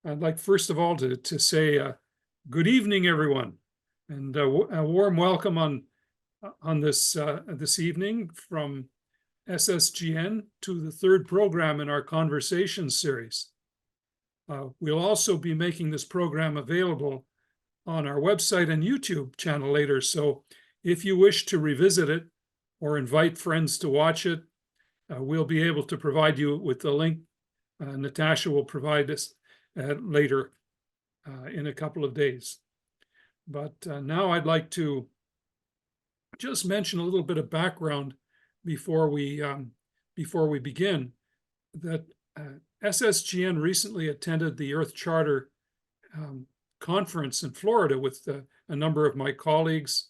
I'd like first of all to say good evening, everyone, and a warm welcome on this evening from SSGN to the third program in our conversation series. We'll also be making this program available on our website and YouTube channel later. So if you wish to revisit it or invite friends to watch it, we'll be able to provide you with the link. Natasha will provide us later in a couple of days. But now I'd like to just mention a little bit of background before we begin. That SSGN recently attended the Earth Charter conference in Florida with a number of my colleagues,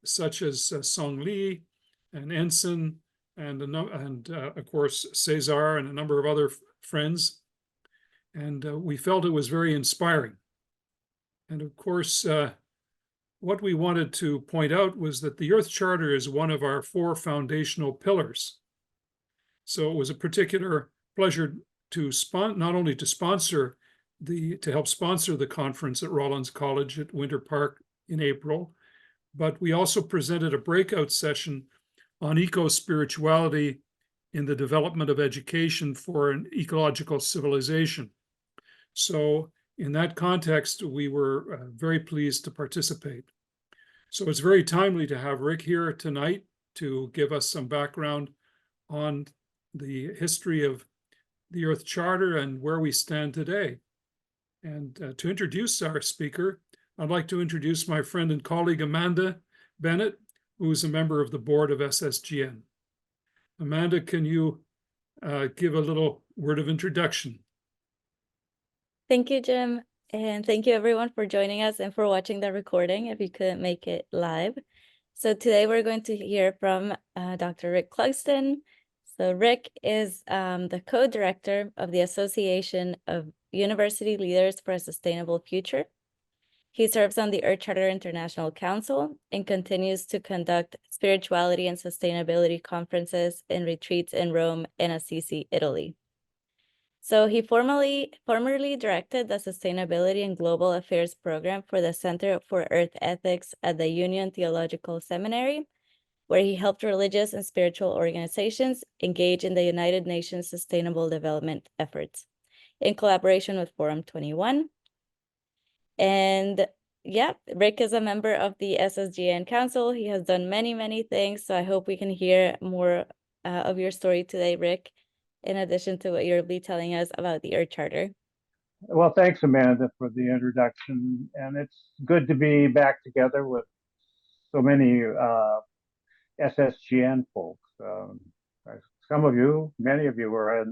such as Song Lee and Ensign, and of course Cesar and a number of other friends. And we felt it was very inspiring. And of course, what we wanted to point out was that the Earth Charter is one of our 4 foundational pillars. So it was a particular pleasure to not only to help sponsor the conference at Rollins College at Winter Park in April, but we also presented a breakout session on eco-spirituality in the development of education for an ecological civilization. So in that context, we were very pleased to participate. So it's very timely to have Rick here tonight to give us some background on the history of the Earth Charter and where we stand today. And to introduce our speaker, I'd like to introduce my friend and colleague Amanda Bennett, who is a member of the board of SSGN. Amanda, can you give a little word of introduction? Thank you, Jim. And thank you everyone for joining us and for watching the recording if you couldn't make it live. So today we're going to hear from Dr. Rick Clugston. So Rick is the co-director of the Association of University Leaders for a Sustainable Future. He serves on the Earth Charter International Council and continues to conduct spirituality and sustainability conferences and retreats in Rome and Assisi, Italy. So he formerly directed the Sustainability and Global Affairs program for the Center for Earth Ethics at the Union Theological Seminary, where he helped religious and spiritual organizations engage in the United Nations Sustainable Development efforts in collaboration with Forum 21. And yeah, Rick is a member of the SSGN Council. He has done many, many things. So I hope we can hear more of your story today, Rick, in addition to what you'll be telling us about the Earth Charter. Well, thanks, Amanda, for the introduction. And it's good to be back together with so many SSGN folks. Many of you were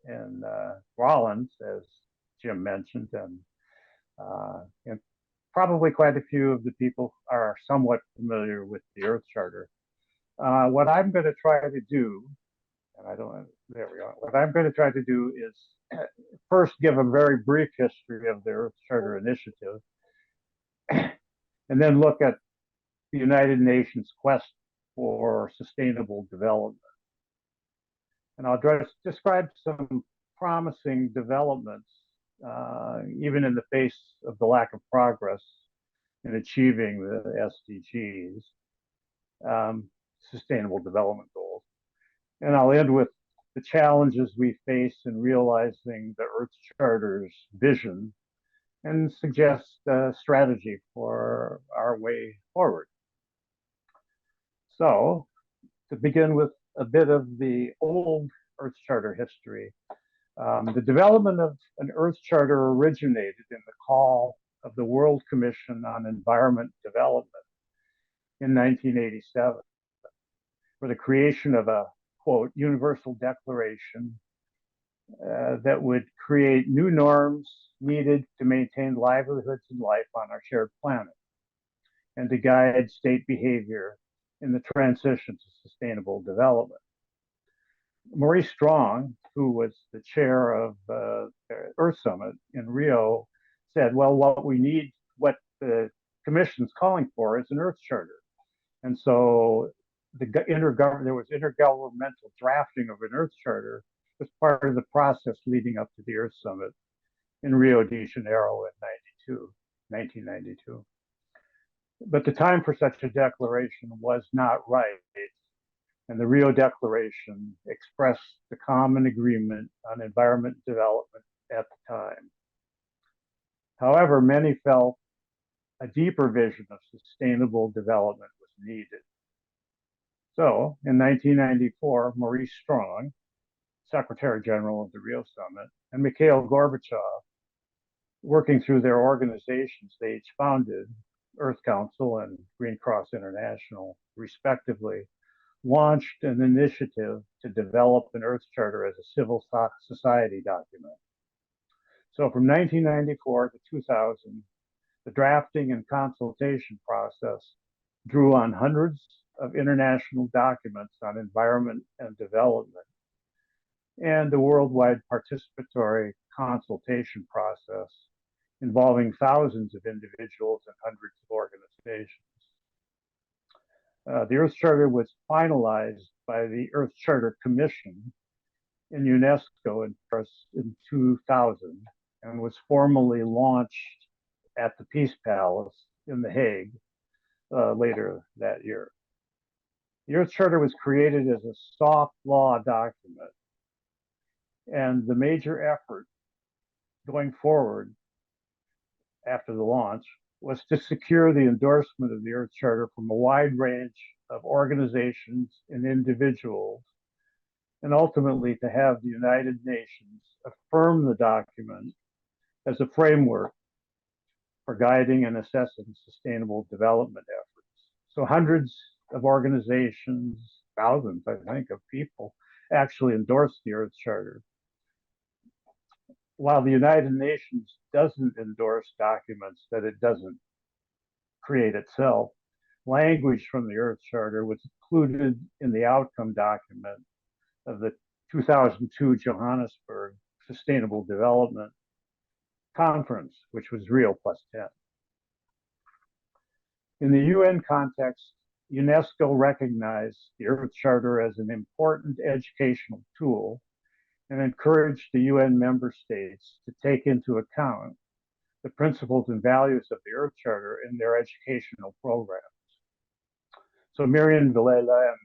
in Rollins, as Jim mentioned, and probably quite a few of the people are somewhat familiar with the Earth Charter. What I'm going to try to do, what I'm going to try to do is first give a very brief history of the Earth Charter Initiative, and then look at the United Nations quest for sustainable development. And I'll describe some promising developments, even in the face of the lack of progress in achieving the SDGs, Sustainable Development Goals. And I'll end with the challenges we face in realizing the Earth Charter's vision and suggest a strategy for our way forward. So, to begin with a bit of the old Earth Charter history, the development of an Earth Charter originated in the call of the World Commission on Environment Development in 1987 for the creation of a, quote, universal declaration that would create new norms needed to maintain livelihoods and life on our shared planet and to guide state behavior in the transition to sustainable development. Maurice Strong, who was the chair of the Earth Summit in Rio, said, well, what the Commission's calling for is an Earth Charter. And so there was intergovernmental drafting of an Earth Charter as part of the process leading up to the Earth Summit in Rio de Janeiro in 1992. But the time for such a declaration was not right, and the Rio Declaration expressed the common agreement on environment development at the time. However, many felt a deeper vision of sustainable development was needed. So, in 1994, Maurice Strong, Secretary General of the Rio Summit, and Mikhail Gorbachev, working through their organizations they each founded, Earth Council and Green Cross International, respectively, launched an initiative to develop an Earth Charter as a civil society document. So from 1994 to 2000, the drafting and consultation process drew on hundreds of international documents on environment and development, and a worldwide participatory consultation process involving thousands of individuals and hundreds of organizations. The Earth Charter was finalized by the Earth Charter Commission in UNESCO in 2000 and was formally launched at the Peace Palace in The Hague later that year. The Earth Charter was created as a soft law document, and the major effort going forward after the launch was to secure the endorsement of the Earth Charter from a wide range of organizations and individuals, and ultimately to have the United Nations affirm the document as a framework for guiding and assessing sustainable development efforts. So hundreds of organizations, thousands, I think, of people actually endorsed the Earth Charter. While the United Nations doesn't endorse documents that it doesn't create itself, language from the Earth Charter was included in the outcome document of the 2002 Johannesburg Sustainable Development Conference, which was Rio +10. In the UN context, UNESCO recognized the Earth Charter as an important educational tool and encouraged the UN member states to take into account the principles and values of the Earth Charter in their educational programs. So Miriam Villela and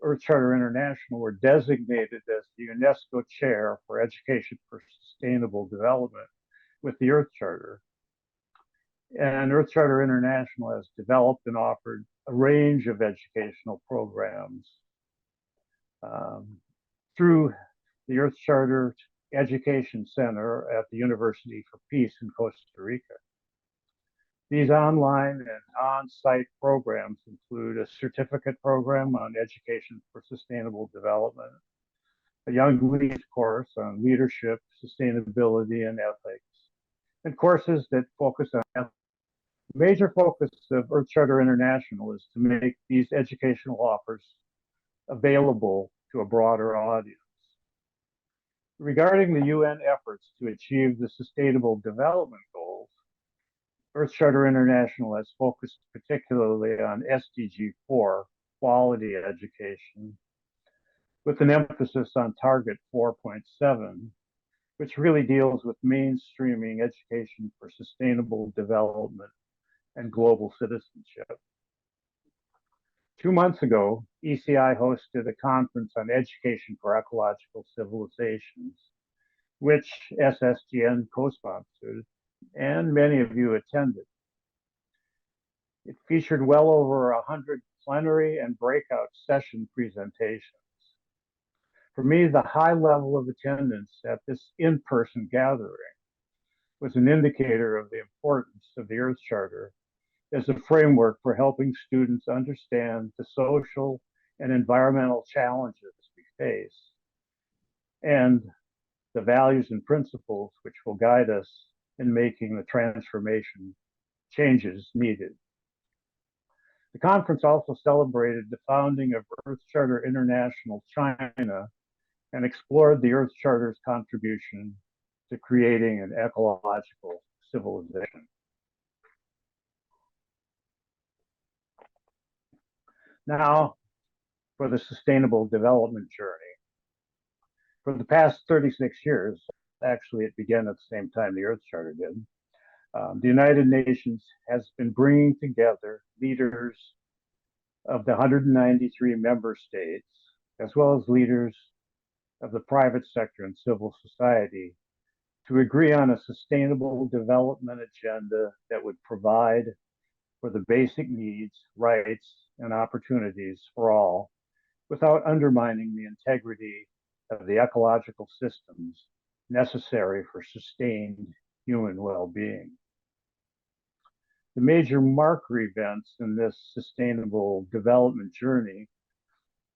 Earth Charter International were designated as the UNESCO Chair for Education for Sustainable Development with the Earth Charter. And Earth Charter International has developed and offered a range of educational programs through the Earth Charter Education Center at the University for Peace in Costa Rica. These online and on-site programs include a certificate program on education for sustainable development, a young leaders course on leadership, sustainability, and ethics, and courses that focus on ethics. The major focus of Earth Charter International is to make these educational offers available to a broader audience. Regarding the UN efforts to achieve the Sustainable Development Goals, Earth Charter International has focused particularly on SDG 4, quality education, with an emphasis on Target 4.7, which really deals with mainstreaming education for sustainable development and global citizenship. 2 months ago, ECI hosted a conference on education for ecological civilizations, which SSGN co-sponsored, and many of you attended. It featured well over 100 plenary and breakout session presentations. For me, the high level of attendance at this in-person gathering was an indicator of the importance of the Earth Charter as a framework for helping students understand the social and environmental challenges we face and the values and principles which will guide us in making the transformation changes needed. The conference also celebrated the founding of Earth Charter International China and explored the Earth Charter's contribution to creating an ecological civilization. Now, for the sustainable development journey. For the past 36 years, actually it began at the same time the Earth Charter did. The United Nations has been bringing together leaders of the 193 member states, as well as leaders of the private sector and civil society, to agree on a sustainable development agenda that would provide for the basic needs, rights, and opportunities for all without undermining the integrity of the ecological systems necessary for sustained human well-being. The major marker events in this sustainable development journey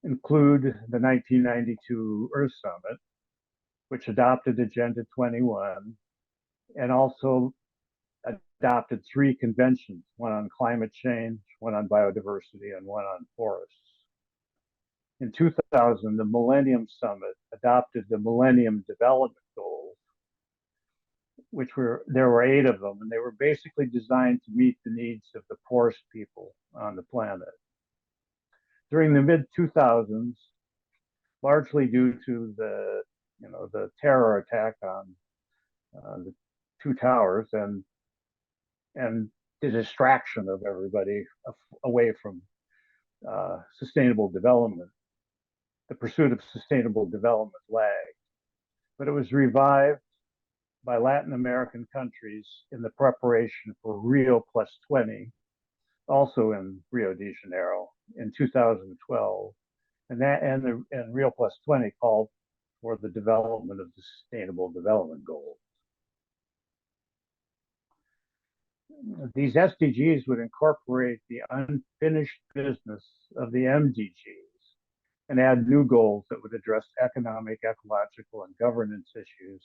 include the 1992 Earth Summit, which adopted Agenda 21 and also adopted 3 conventions, one on climate change, one on biodiversity, and one on forests. In 2000, the Millennium Summit adopted the Millennium Development Goals, there were 8 of them, and they were basically designed to meet the needs of the poorest people on the planet. During the mid-2000s, largely due to the terror attack on the 2 towers and the distraction of everybody away from sustainable development, the pursuit of sustainable development lagged. But it was revived by Latin American countries in the preparation for Rio +20, also in Rio de Janeiro in 2012. And Rio +20 called for the development of the Sustainable Development Goals. These SDGs would incorporate the unfinished business of the MDGs and add new goals that would address economic, ecological, and governance issues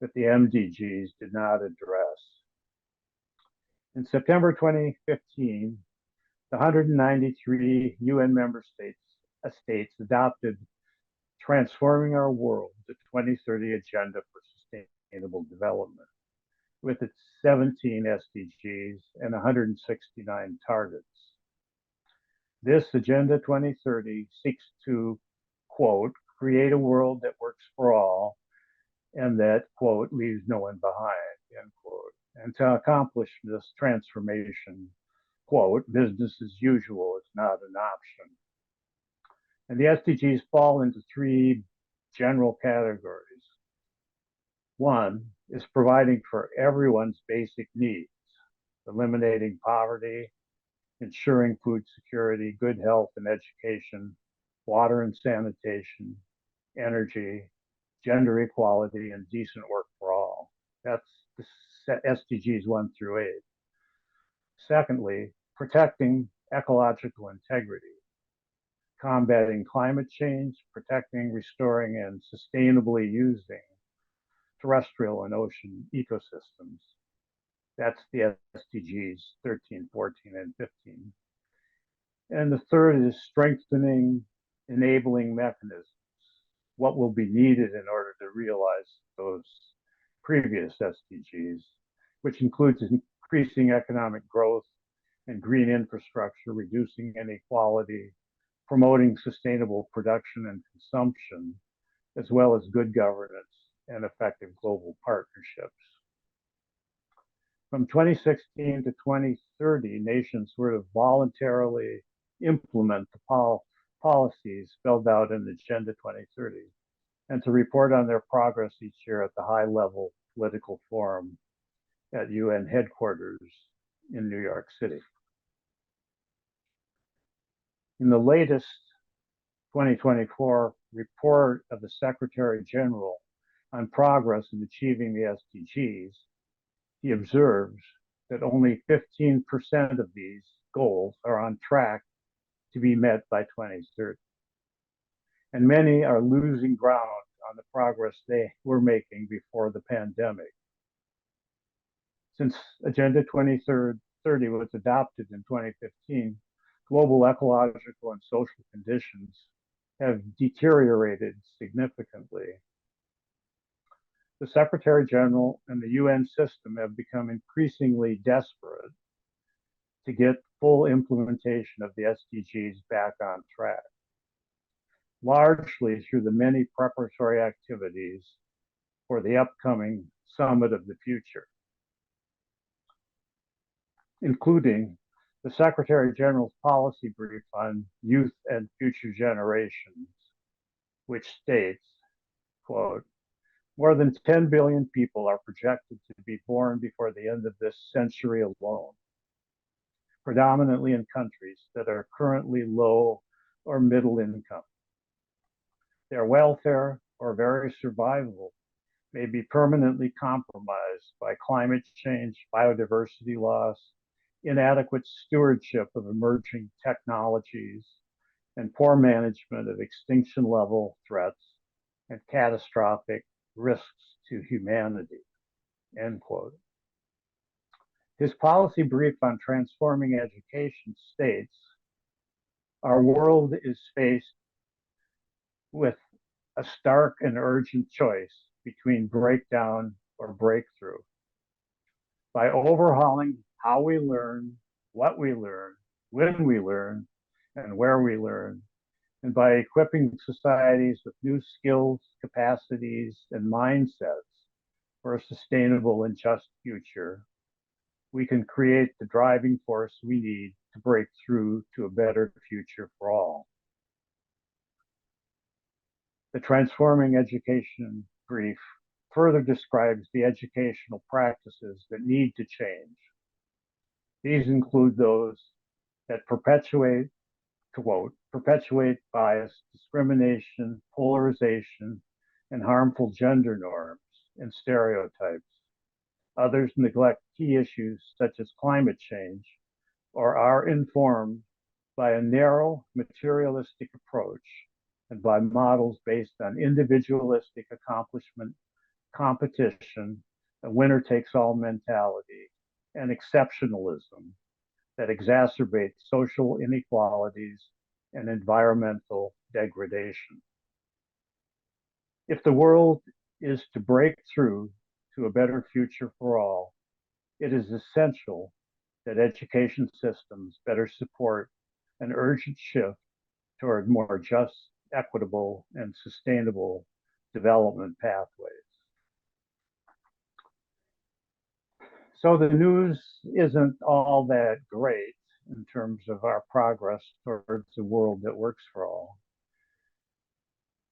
that the MDGs did not address. In September 2015, the 193 UN member states adopted Transforming Our World, the 2030 Agenda for Sustainable Development, with its 17 SDGs and 169 targets. This Agenda 2030 seeks to, quote, create a world that works for all and that, quote, leaves no one behind, end quote. And to accomplish this transformation, quote, business as usual is not an option. And the SDGs fall into 3 general categories. One is providing for everyone's basic needs, eliminating poverty, ensuring food security, good health and education, water and sanitation, energy, gender equality, and decent work for all. That's the SDGs 1 through 8. Secondly, protecting ecological integrity, combating climate change, protecting, restoring, and sustainably using terrestrial and ocean ecosystems. That's the SDGs 13, 14, and 15. And the third is strengthening enabling mechanisms, what will be needed in order to realize those previous SDGs, which includes increasing economic growth and green infrastructure, reducing inequality, promoting sustainable production and consumption, as well as good governance and effective global partnerships. From 2016 to 2030, nations were to voluntarily implement the policies spelled out in Agenda 2030 and to report on their progress each year at the high-level political forum at UN headquarters in New York City. In the latest 2024 report of the Secretary General on progress in achieving the SDGs, he observes that only 15% of these goals are on track to be met by 2030. And many are losing ground on the progress they were making before the pandemic. Since Agenda 2030 was adopted in 2015, global ecological and social conditions have deteriorated significantly. The Secretary General and the UN system have become increasingly desperate to get full implementation of the SDGs back on track, largely through the many preparatory activities for the upcoming Summit of the Future, including the Secretary General's policy brief on youth and future generations, which states, quote, more than 10 billion people are projected to be born before the end of this century alone, predominantly in countries that are currently low or middle income. Their welfare or very survival may be permanently compromised by climate change, biodiversity loss, inadequate stewardship of emerging technologies, and poor management of extinction level threats and catastrophic risks to humanity, end quote. His policy brief on transforming education states, our world is faced with a stark and urgent choice between breakdown or breakthrough. By overhauling how we learn, what we learn, when we learn, and where we learn, and by equipping societies with new skills, capacities, and mindsets for a sustainable and just future, we can create the driving force we need to break through to a better future for all. The Transforming Education brief further describes the educational practices that need to change. These include those that perpetuate bias, discrimination, polarization, and harmful gender norms and stereotypes. Others neglect key issues such as climate change or are informed by a narrow materialistic approach and by models based on individualistic accomplishment, competition, a winner-takes-all mentality, and exceptionalism that exacerbate social inequalities and environmental degradation. If the world is to break through to a better future for all, it is essential that education systems better support an urgent shift toward more just, equitable, and sustainable development pathways. So the news isn't all that great in terms of our progress towards a world that works for all.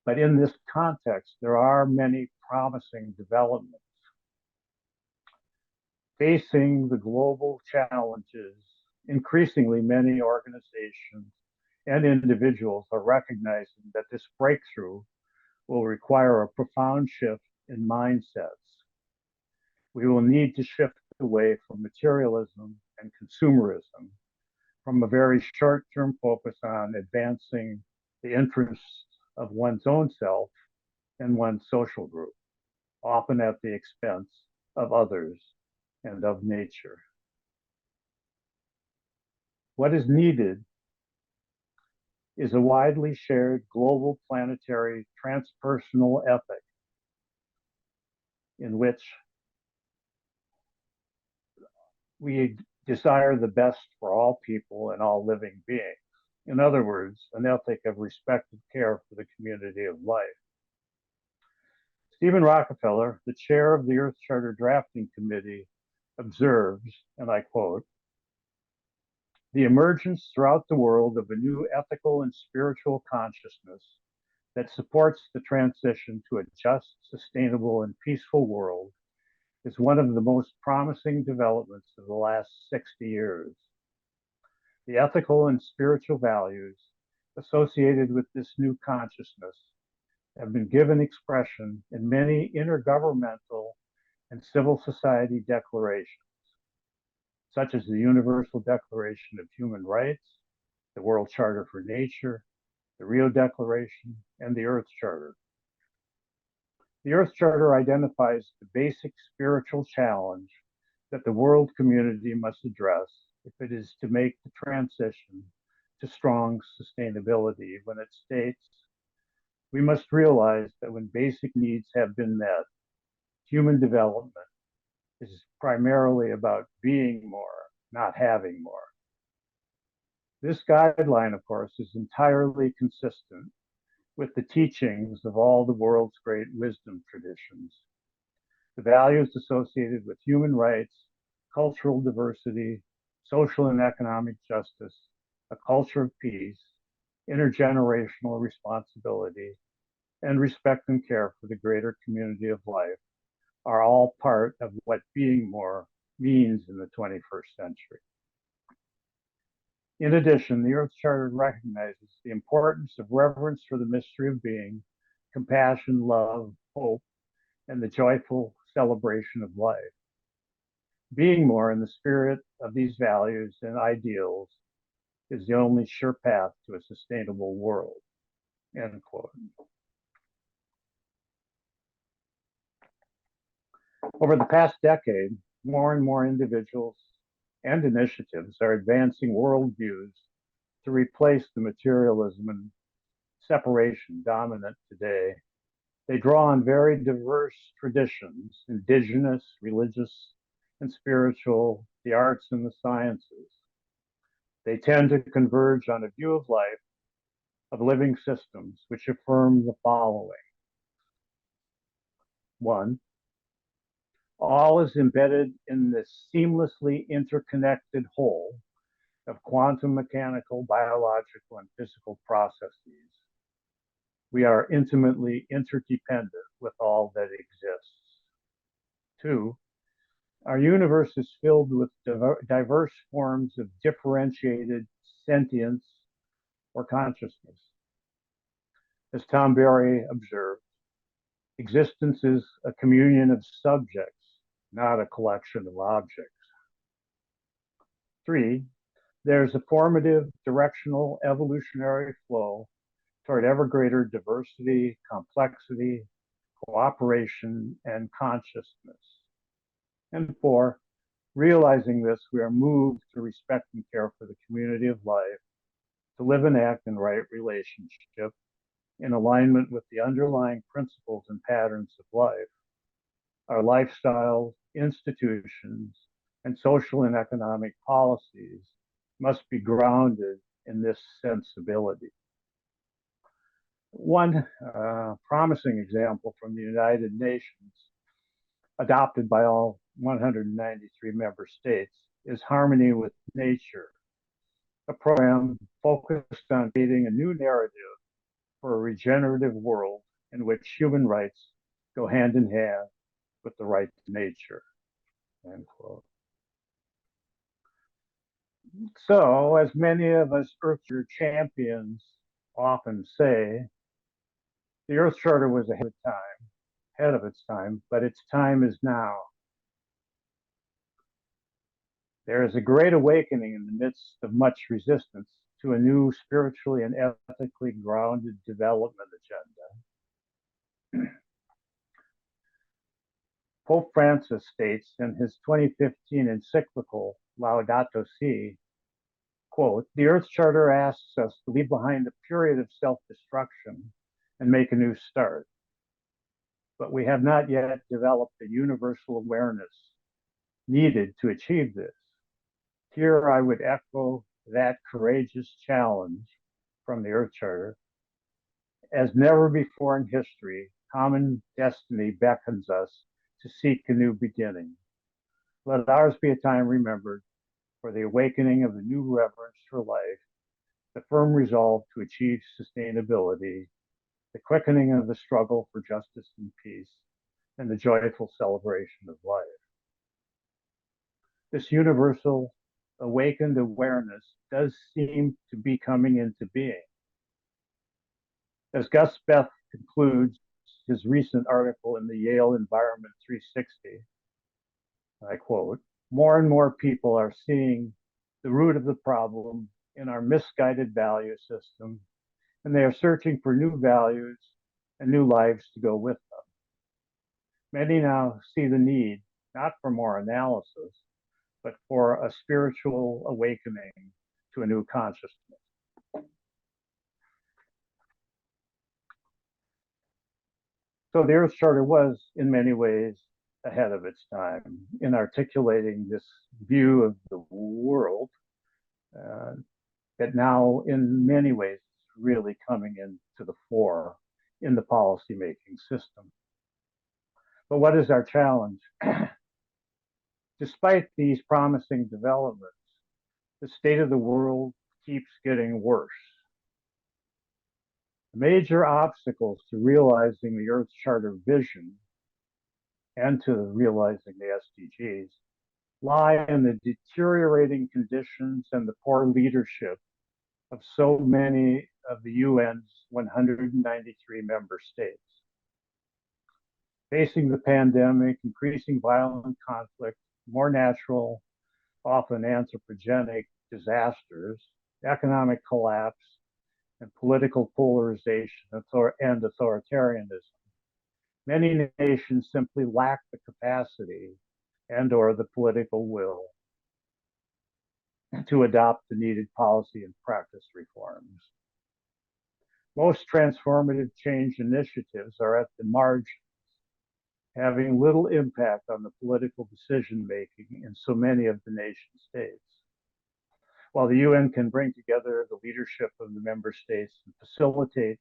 But in this context, there are many promising developments. Facing the global challenges, increasingly many organizations and individuals are recognizing that this breakthrough will require a profound shift in mindsets. We will need to shift away from materialism and consumerism, from a very short-term focus on advancing the interests of one's own self and one's social group, often at the expense of others and of nature. What is needed is a widely shared global planetary transpersonal ethic in which we desire the best for all people and all living beings. In other words, an ethic of respectful care for the community of life. Stephen Rockefeller, the chair of the Earth Charter Drafting Committee, observes, and I quote, "The emergence throughout the world of a new ethical and spiritual consciousness that supports the transition to a just, sustainable, and peaceful world is one of the most promising developments of the last 60 years. The ethical and spiritual values associated with this new consciousness have been given expression in many intergovernmental and civil society declarations, such as the Universal Declaration of Human Rights, the World Charter for Nature, the Rio Declaration, and the Earth Charter. The Earth Charter identifies the basic spiritual challenge that the world community must address if it is to make the transition to strong sustainability when it states, we must realize that when basic needs have been met, human development is primarily about being more, not having more. This guideline, of course, is entirely consistent with the teachings of all the world's great wisdom traditions, The values associated with human rights, cultural diversity, social and economic justice, a culture of peace, intergenerational responsibility, and respect and care for the greater community of life are all part of what being more means in the 21st century. In addition, the Earth Charter recognizes the importance of reverence for the mystery of being, compassion, love, hope, and the joyful celebration of life. Being more in the spirit of these values and ideals is the only sure path to a sustainable world, end quote. Over the past decade, more and more individuals and initiatives are advancing worldviews to replace the materialism and separation dominant today. They draw on very diverse traditions, indigenous, religious, and spiritual, the arts and the sciences. They tend to converge on a view of life, of living systems, which affirm the following. One, all is embedded in this seamlessly interconnected whole of quantum mechanical, biological, and physical processes. We are intimately interdependent with all that exists. Two, our universe is filled with diverse forms of differentiated sentience or consciousness. As Tom Berry observed, existence is a communion of subjects, not a collection of objects. Three, there's a formative directional evolutionary flow toward ever greater diversity, complexity, cooperation, and consciousness. And four, realizing this, we are moved to respect and care for the community of life, to live and act in right relationship, in alignment with the underlying principles and patterns of life. Our lifestyles, institutions, and social and economic policies must be grounded in this sensibility. One promising example from the United Nations, adopted by all 193 member states, is Harmony with Nature, a program focused on creating a new narrative for a regenerative world in which human rights go hand in hand with the right to nature, end quote. So, as many of us Earth champions often say, the Earth Charter was ahead of its time, but its time is now. There is a great awakening in the midst of much resistance to a new spiritually and ethically grounded development agenda. Pope Francis states in his 2015 encyclical Laudato Si, quote, "The Earth Charter asks us to leave behind a period of self-destruction and make a new start. But we have not yet developed the universal awareness needed to achieve this. Here I would echo that courageous challenge from the Earth Charter. As never before in history, common destiny beckons us to seek a new beginning. Let ours be a time remembered for the awakening of a new reverence for life, the firm resolve to achieve sustainability, the quickening of the struggle for justice and peace, and the joyful celebration of life." This universal awakened awareness does seem to be coming into being. As Gus Beth concludes his recent article in the Yale Environment 360, I quote, "More and more people are seeing the root of the problem in our misguided value system, and they are searching for new values and new lives to go with them. Many now see the need, not for more analysis, but for a spiritual awakening to a new consciousness." So the Earth Charter was, in many ways, ahead of its time in articulating this view of the world that now, in many ways, is really coming into the fore in the policymaking system. But what is our challenge? Despite these promising developments, the state of the world keeps getting worse. The major obstacles to realizing the Earth Charter vision and to realizing the SDGs lie in the deteriorating conditions and the poor leadership of so many of the UN's 193 member states. Facing the pandemic, increasing violent conflict, more natural, often anthropogenic disasters, economic collapse, and political polarization and authoritarianism, many nations simply lack the capacity and/or the political will to adopt the needed policy and practice reforms. Most transformative change initiatives are at the margins, having little impact on the political decision-making in so many of the nation states. While the UN can bring together the leadership of the member states and facilitate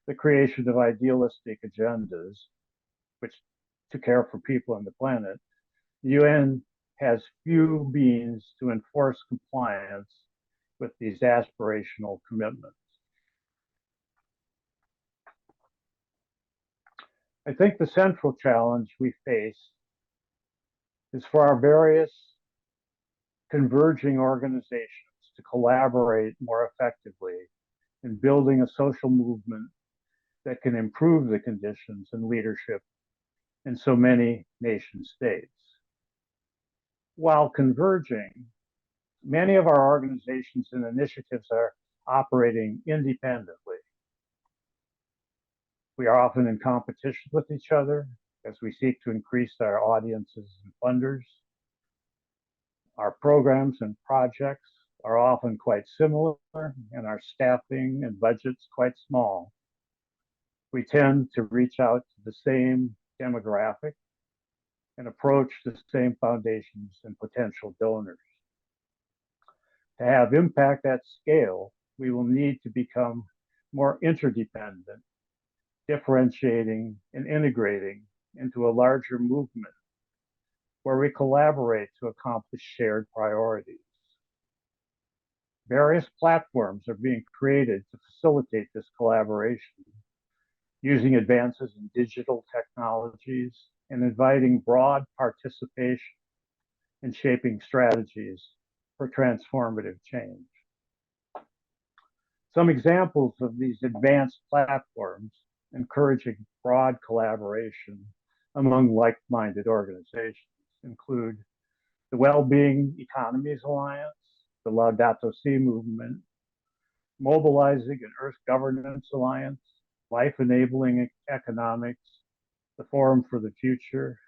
the creation of idealistic agendas, which to care for people on the planet, the UN has few means to enforce compliance with these aspirational commitments. I think the central challenge we face is for our various converging organizations to collaborate more effectively in building a social movement that can improve the conditions and leadership in so many nation states. While converging, many of our organizations and initiatives are operating independently. We are often in competition with each other as we seek to increase our audiences and funders. Our programs and projects are often quite similar, and our staffing and budgets quite small. We tend to reach out to the same demographic and approach the same foundations and potential donors. To have impact at scale, we will need to become more interdependent, differentiating and integrating into a larger movement where we collaborate to accomplish shared priorities. Various platforms are being created to facilitate this collaboration, using advances in digital technologies and inviting broad participation in shaping strategies for transformative change. Some examples of these advanced platforms encouraging broad collaboration among like-minded organizations include the Wellbeing Economies Alliance, the Laudato Si movement, Mobilizing an Earth Governance Alliance, Life Enabling Economics, the Forum for the Future,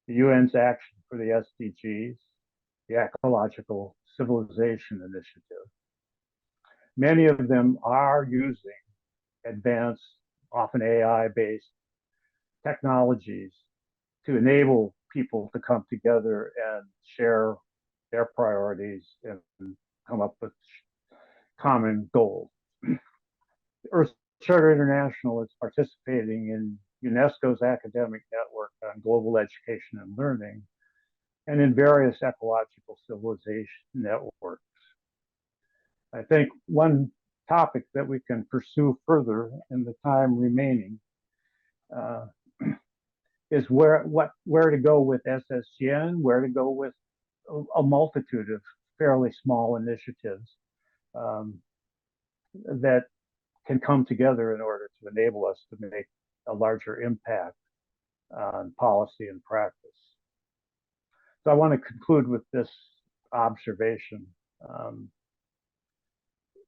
the UN's Action for the SDGs, the Ecological Civilization Initiative. Many of them are using advanced, often AI-based technologies to enable people to come together and share their priorities and come up with common goals. Earth Charter International is participating in UNESCO's academic network on global education and learning, and in various ecological civilization networks. I think one topic that we can pursue further in the time remaining is where to go with SSGN, where to go with a multitude of fairly small initiatives that can come together in order to enable us to make a larger impact on policy and practice. So I want to conclude with this observation.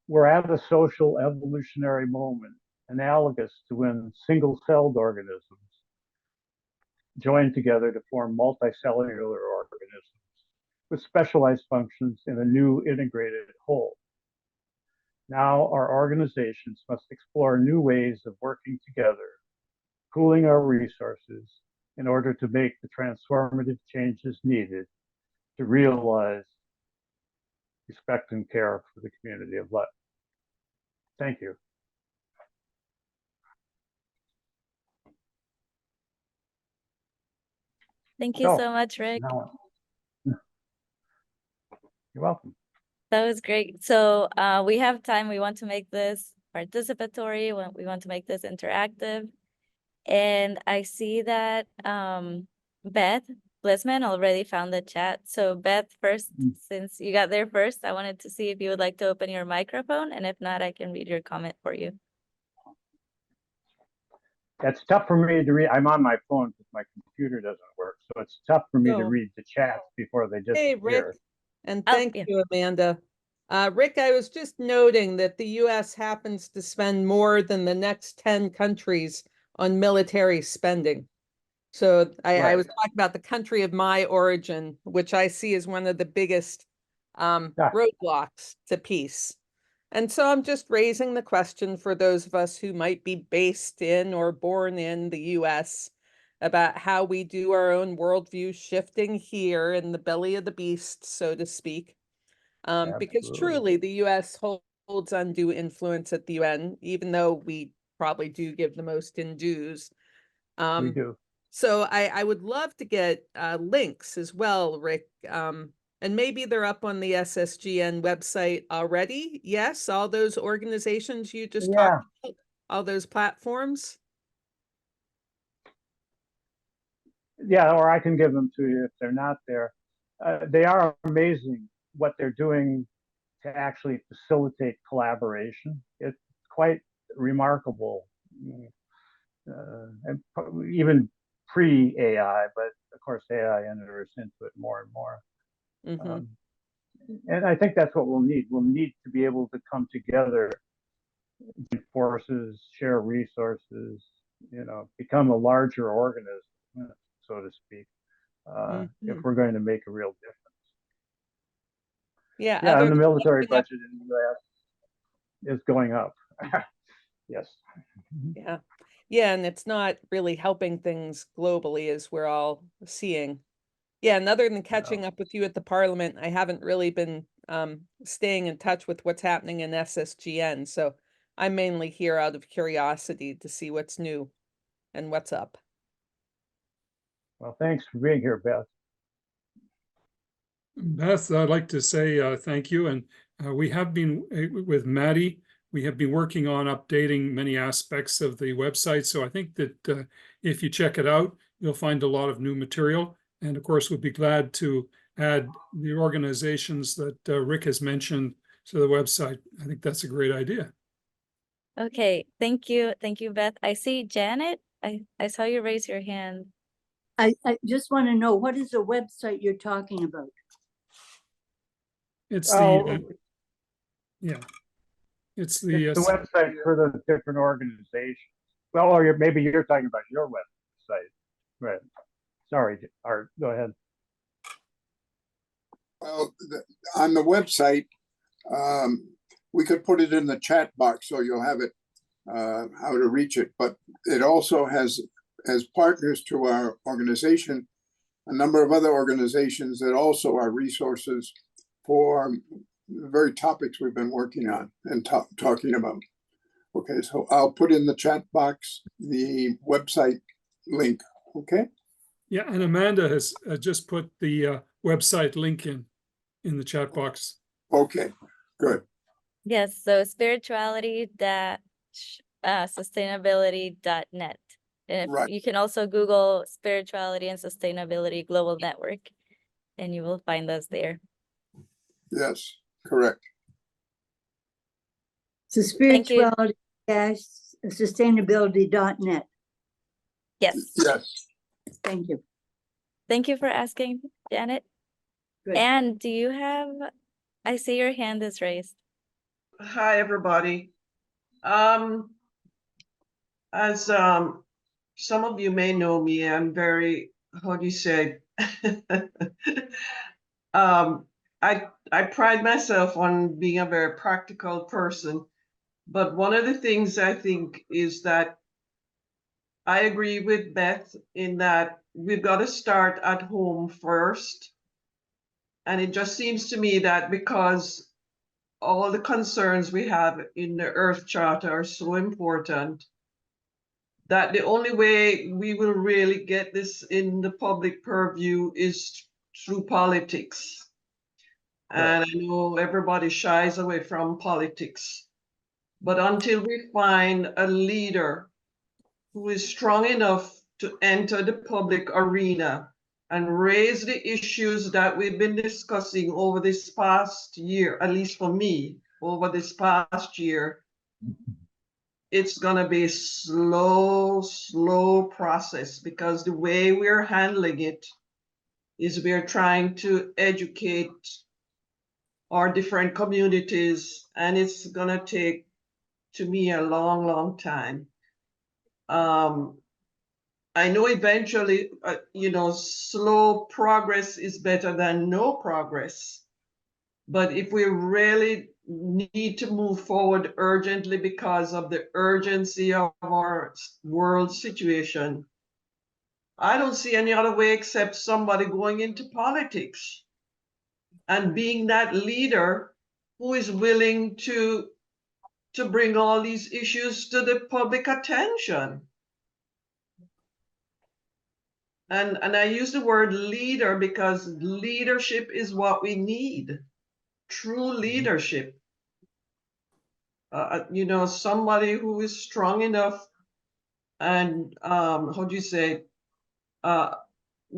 We're at a social evolutionary moment analogous to when single-celled organisms join together to form multicellular organisms with specialized functions in a new integrated whole. Now our organizations must explore new ways of working together, pooling our resources in order to make the transformative changes needed to realize respect and care for the community of life. Thank you. Thank you So, so much, Rick. now, you're welcome. That was great. So we have time. We want to make this participatory. We want to make this interactive. And I see that Beth Blissman already found the chat. So Beth, first, since you got there first, I wanted to see if you would like to open your microphone. And if not, I can read your comment for you. It's tough for me to read. I'm on my phone because my computer doesn't work. So it's tough for me to read the chats before they disappear. Hey, Rick, and Oh, thank yeah. you, Amanda. Rick, I was just noting that the US happens to spend more than the next 10 countries on military spending. So I Right. was talking about the country of my origin, which I see as one of the biggest roadblocks to peace. And so I'm just raising the question for those of us who might be based in or born in the US about how we do our own worldview shifting here in the belly of the beast, so to speak. Because truly the US holds undue influence at the UN, even though we probably do give the most in dues. We do. So I would love to get links as well, Rick. And maybe they're up on the SSGN website already. Yes, all those organizations you just talked about, all those platforms. Yeah, or I can give them to you if they're not there. They are amazing what they're doing to actually facilitate collaboration. It's quite remarkable, and even pre-AI, but of course AI enters into it more and more. And I think that's what we'll need. We'll need to be able to come together, join forces, share resources, become a larger organism, so to speak, if we're going to make a real difference. Yeah, and the military budget in the US is going up. Yes. Yeah, and it's not really helping things globally, as we're all seeing. Yeah, and other than catching up with you at the Parliament, I haven't really been staying in touch with what's happening in SSGN. So I'm mainly here out of curiosity to see what's new and what's up. Well, thanks for being here, Beth. Beth, I'd like to say thank you. And we have been, with Maddie, we have been working on updating many aspects of the website. So I think that if you check it out, you'll find a lot of new material. And of course, we'll be glad to add the organizations that Rick has mentioned to the website. I think that's a great idea. Okay, thank you. Thank you, Beth. I see Janet. I saw you raise your hand. I just want to know, what is the website you're talking about? It's the, it's the website for the different organizations. Well, or maybe you're talking about your website. Right. Sorry, Art, go ahead. Well, on the website, we could put it in the chat box so you'll have it, how to reach it. But it also has, as partners to our organization, a number of other organizations that also are resources for the very topics we've been working on and talking about. Okay, so I'll put in the chat box the website link, okay? Yeah, and Amanda has just put the website link in the chat box. Okay, good. Yes, so spirituality-sustainability.net. And Right. you can also Google Spirituality and Sustainability Global Network, and you will find us there. Yes, correct. So spirituality-sustainability.net. Yes. Yes. Thank you. Thank you for asking, Janet. Good. And do you have, I see your hand is raised. Hi, everybody. As some of you may know me, I'm very, how do you say, I pride myself on being a very practical person. But one of the things I think is that I agree with Beth in that we've got to start at home first. And it just seems to me that because all the concerns we have in the Earth Charter are so important, that the only way we will really get this in the public purview is through politics. And I know everybody shies away from politics, but until we find a leader who is strong enough to enter the public arena and raise the issues that we've been discussing over this past year, at least for me, over this past year, it's gonna be a slow process, because the way we're handling it is we're trying to educate our different communities, and it's gonna take, to me, a long time. I know eventually, slow progress is better than no progress. But if we really need to move forward urgently because of the urgency of our world situation, I don't see any other way except somebody going into politics and being that leader who is willing to bring all these issues to the public attention. And I use the word leader because leadership is what we need. True leadership. Somebody who is strong enough and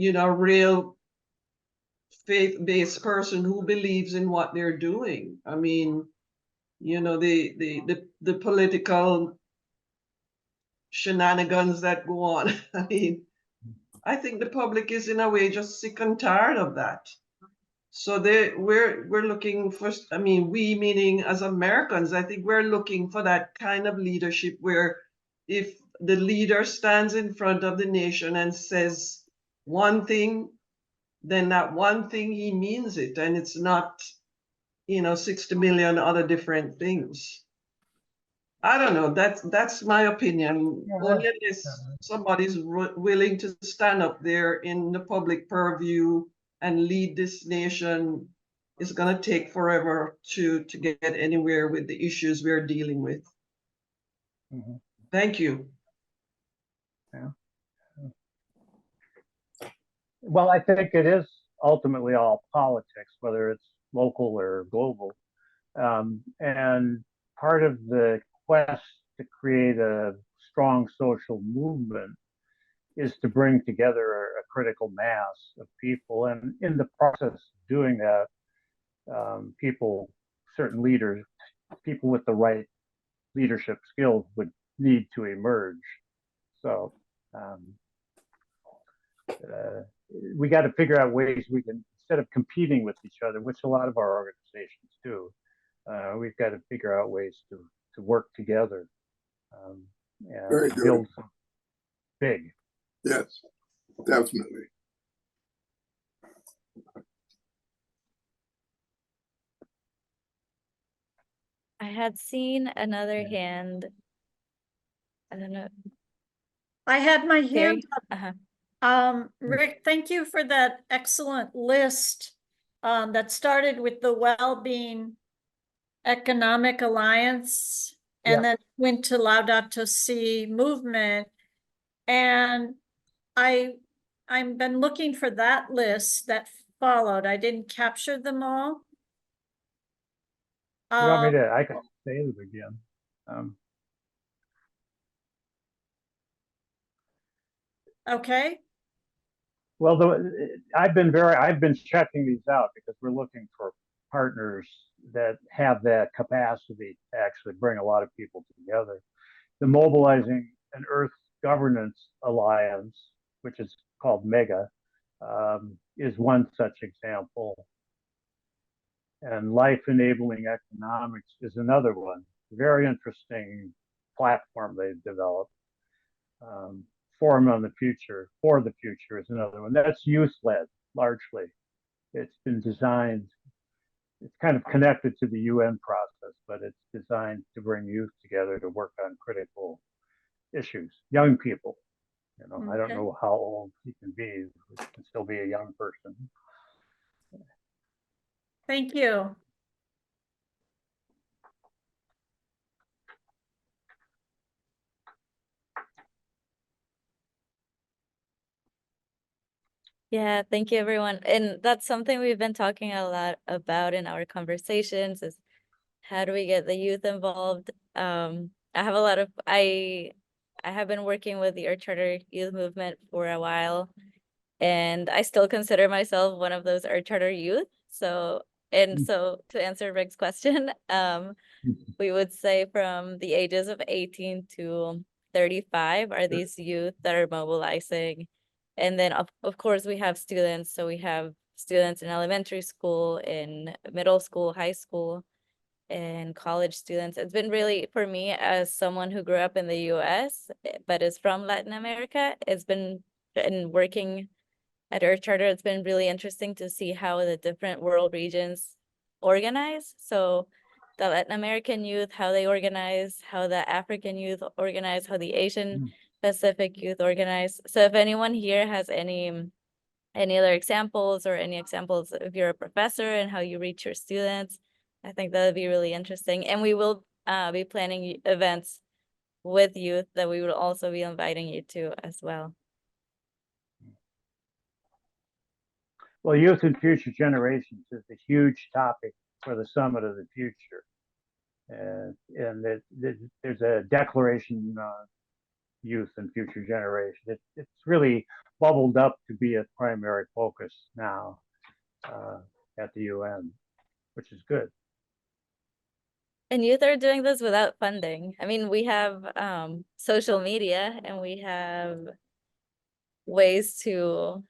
real faith-based person who believes in what they're doing. I mean, the political shenanigans that go on. I mean, I think the public is in a way just sick and tired of that. So we're looking for, we meaning as Americans, I think we're looking for that kind of leadership where if the leader stands in front of the nation and says one thing, then that one thing he means it, and it's not, 60 million other different things. I don't know. That's my opinion. Only if somebody's willing to stand up there in the public purview and lead this nation, is going to take forever to get anywhere with the issues we're dealing with. Thank you. Yeah. Well, I think it is ultimately all politics, whether it's local or global. And part of the quest to create a strong social movement is to bring together a critical mass of people. And in the process of doing that, certain leaders, people with the right leadership skills would need to emerge. So we got to figure out ways we can, instead of competing with each other, which a lot of our organizations do, we've got to figure out ways to work together and build something big. Yes, definitely. I had seen another hand. I don't know. I had my hand Terry? up. Rick, thank you for that excellent list that started with the Well-Being Economic Alliance and then went to Laudato Si movement. And I've been looking for that list that followed. I didn't capture them all. You want me to? I can say it again. Okay. Well, I've been checking these out because we're looking for partners that have that capacity to actually bring a lot of people together. The Mobilizing an Earth Governance Alliance, which is called MEGA, is one such example. And Life Enabling Economics is another one. Very interesting platform they've developed. Forum on the Future, for the Future is another one. That's youth-led, largely. It's been designed, it's kind of connected to the UN process, but it's designed to bring youth together to work on critical issues. Young people, I don't know how old you can be, you can still be a young person. Thank you. Yeah, thank you, everyone. And that's something we've been talking a lot about in our conversations is how do we get the youth involved? I have a lot of I have been working with the Earth Charter youth movement for a while, and I still consider myself one of those Earth Charter youth. So, and so to answer Rick's question, we would say from the ages of 18 to 35 are these youth that are mobilizing. And then of course we have students. So we have students in elementary school, in middle school, high school, and college students. It's been really, for me, as someone who grew up in the US, but is from Latin America, it's been, and working at Earth Charter, it's been really interesting to see how the different world regions organize. So the Latin American youth, how they organize, how the African youth organize, how the Asian Pacific youth organize. So if anyone here has any other examples or any examples if you're a professor and how you reach your students, I think that would be really interesting. And we will be planning events with youth that we will also be inviting you to as well. Well, youth and future generations is a huge topic for the Summit of the Future. And there's a declaration on youth and future generations. It's really bubbled up to be a primary focus now at the UN, which is good. And youth are doing this without funding. I mean, we have social media and we have ways to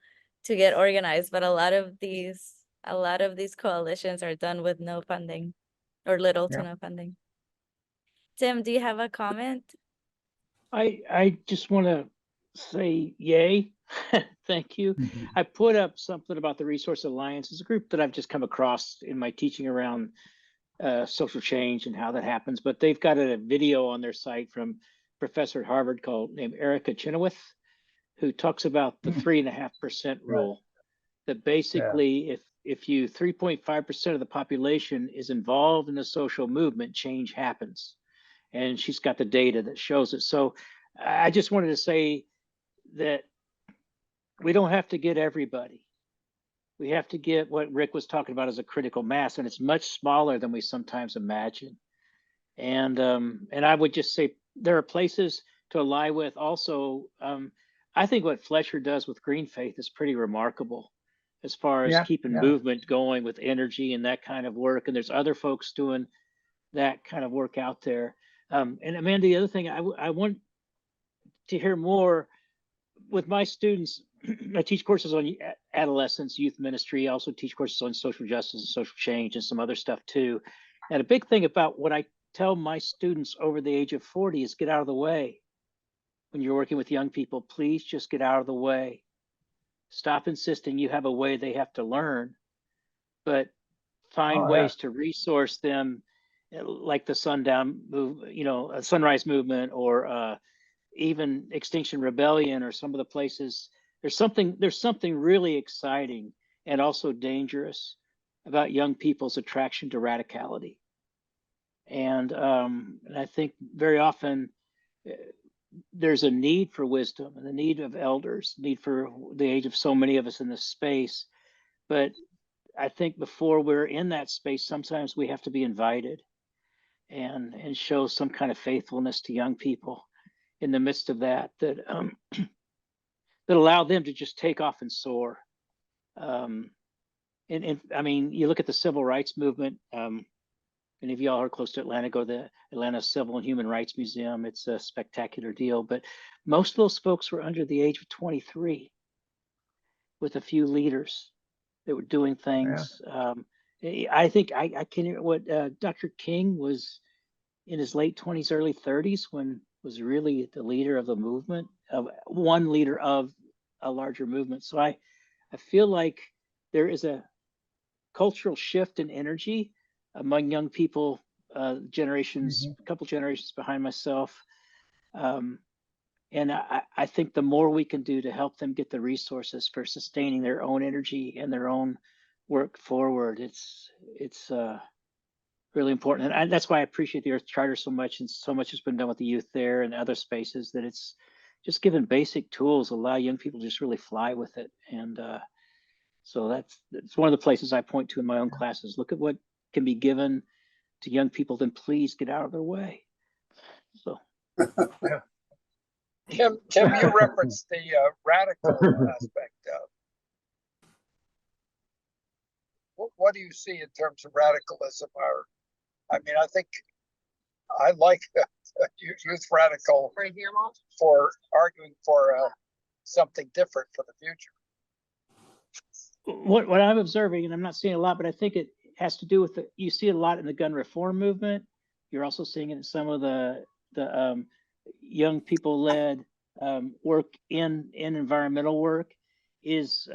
get organized, but a lot of these coalitions are done with no funding or little to no funding. Tim, do you have a comment? I just want to say yay. Thank you. I put up something about the Resource Alliance. It's a group that I've just come across in my teaching around social change and how that happens. But they've got a video on their site from professor at Harvard named Erica Chenoweth, who talks about the 3.5% rule. That basically, if you 3.5% of the population is involved in a social movement, change happens. And she's got the data that shows it. So I just wanted to say that we don't have to get everybody. We have to get what Rick was talking about as a critical mass, and it's much smaller than we sometimes imagine. And I would just say there are places to ally with. Also, I think what Fletcher does with Green Faith is pretty remarkable as far as keeping movement going with energy and that kind of work. And there's other folks doing that kind of work out there. And Amanda, the other thing I want to hear more with my students. I teach courses on adolescence, youth ministry. I also teach courses on social justice and social change and some other stuff too. And a big thing about what I tell my students over the age of 40 is get out of the way. When you're working with young people, please just get out of the way. Stop insisting you have a way they have to learn, but find ways to resource them, like the sundown move, a sunrise movement, or even Extinction Rebellion, or some of the places. There's something really exciting and also dangerous about young people's attraction to radicality. And I think very often there's a need for wisdom and the need of elders, need for the age of so many of us in this space. But I think before we're in that space, sometimes we have to be invited and show some kind of faithfulness to young people in the midst of that that allow them to just take off and soar. And I mean, you look at the civil rights movement. Many of y'all are close to Atlanta, go to the Atlanta Civil and Human Rights Museum. It's a spectacular deal, but most of those folks were under the age of 23 with a few leaders that were doing things. I think I can hear what Dr. King was in his late 20s, early 30s, when was really the leader of the movement, of one leader of a larger movement. So I feel like there is a cultural shift in energy among young people, a couple generations behind myself. And I think the more we can do to help them get the resources for sustaining their own energy and their own work forward, it's really important. And that's why I appreciate the Earth Charter so much, and so much has been done with the youth there and other spaces, that it's just given basic tools allow young people to just really fly with it. And so that's one of the places I point to in my own classes. Look at what can be given to young people, then please get out of their way. So Tim, you referenced the radical aspect of what do you see in terms of radicalism? Or, I mean, I think I like youth radical for arguing for something different for the future. what I'm observing, and I'm not seeing a lot, but I think it has to do with you see it a lot in the gun reform movement. You're also seeing it in some of the young people led work in environmental work is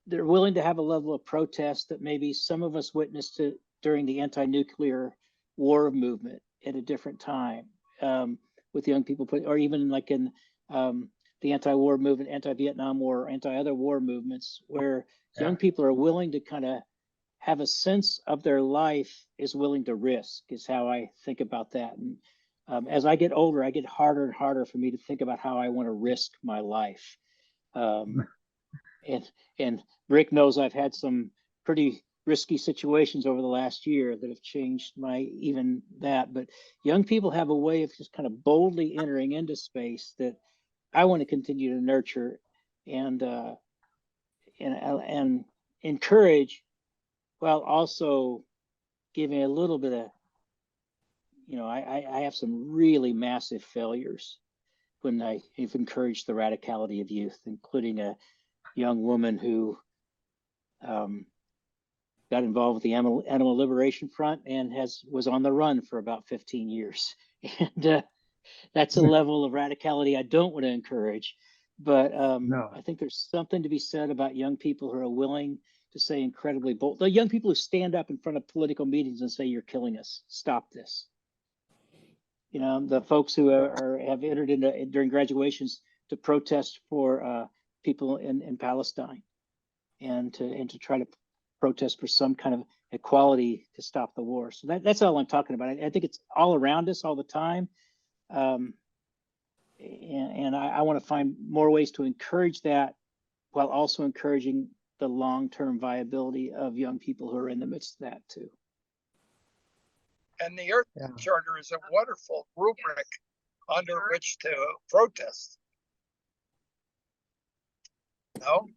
they're willing to have a level of protest that maybe some of us witnessed it during the anti-nuclear war movement at a different time with young people, or even like in the anti-war movement, anti-Vietnam War, anti-other war movements, where young people are willing to kind of have a sense of their life is willing to risk, is how I think about that. And as I get older, I get harder and harder for me to think about how I want to risk my life. And Rick knows I've had some pretty risky situations over the last year that have changed my even that. But young people have a way of just kind of boldly entering into space that I want to continue to nurture and encourage, while also giving a little bit of, I have some really massive failures when I've encouraged the radicality of youth, including a young woman who got involved with the Animal Liberation Front and was on the run for about 15 years. And that's a level of radicality I don't want to encourage. But No. I think there's something to be said about young people who are willing to say incredibly bold. The young people who stand up in front of political meetings and say, "You're killing us. Stop this." The folks who have entered into during graduations to protest for people in Palestine, and to try to protest for some kind of equality to stop the war. So that's all I'm talking about. I think it's all around us all the time. And I want to find more ways to encourage that while also encouraging the long-term viability of young people who are in the midst of that too. And the Earth Charter is a wonderful rubric under which to protest. No?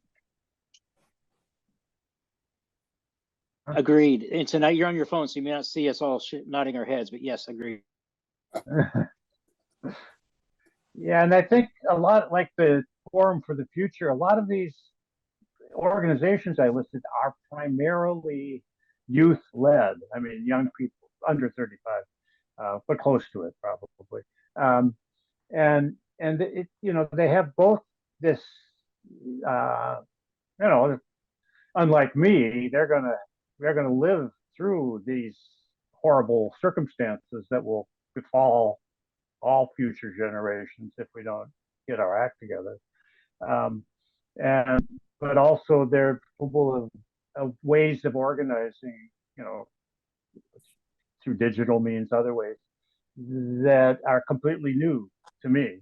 Agreed. And tonight you're on your phone, so you may not see us all nodding our heads, but yes, agreed. Yeah, and I think a lot like the Forum for the Future, a lot of these organizations I listed are primarily youth-led. I mean, young people under 35, but close to it probably. And it, they have both this, unlike me, they're gonna live through these horrible circumstances that will befall all future generations if we don't get our act together. But also they're capable of ways of organizing, through digital means, other ways that are completely new to me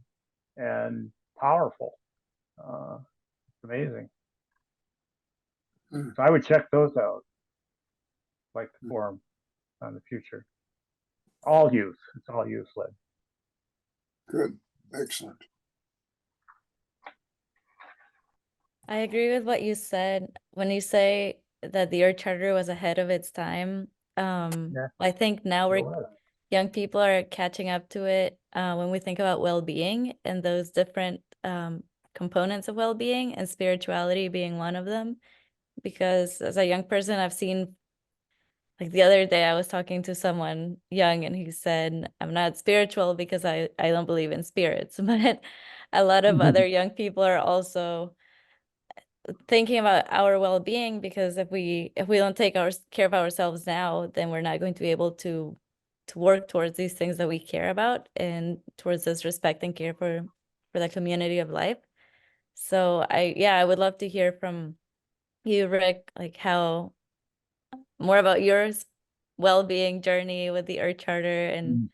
and powerful. It's amazing. So I would check those out, like the Forum on the Future. All youth. It's all youth led. Good. Excellent. I agree with what you said when you say that the Earth Charter was ahead of its time. I think now young people are catching up to it when we think about well-being and those different components of well-being, and spirituality being one of them. Because as a young person, I've seen, like the other day I was talking to someone young and he said, "I'm not spiritual because I don't believe in spirits." But a lot of other young people are also thinking about our well-being, because if we don't take care of ourselves now, then we're not going to be able to work towards these things that we care about, and towards this respect and care for the community of life. So I would love to hear from you, Rick, like how more about your well-being journey with the Earth Charter and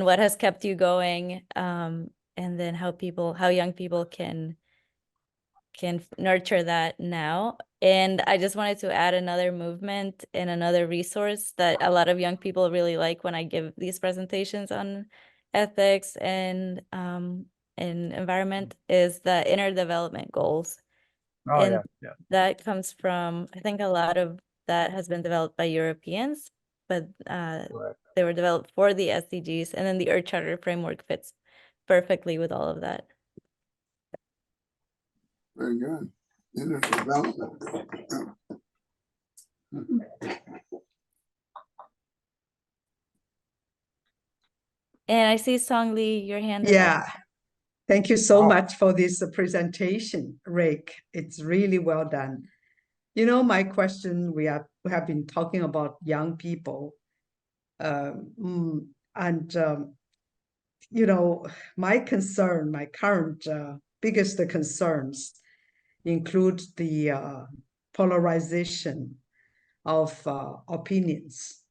what has kept you going, and and then how young people can nurture that now. And I just wanted to add another movement and another resource that a lot of young people really like when I give these presentations on ethics and environment is the inner development goals. Oh, And yeah. that comes from, I think a lot of that has been developed by Europeans, but Right. they were developed for the SDGs, and then the Earth Charter framework fits perfectly with all of that. Very good. Inner development. And I see Song Lee, your hand is up. Yeah, thank you so Wow. much for this presentation, Rick. It's really well done. You know, my question, we have been talking about young people. You know, my current biggest concerns include the polarization of opinions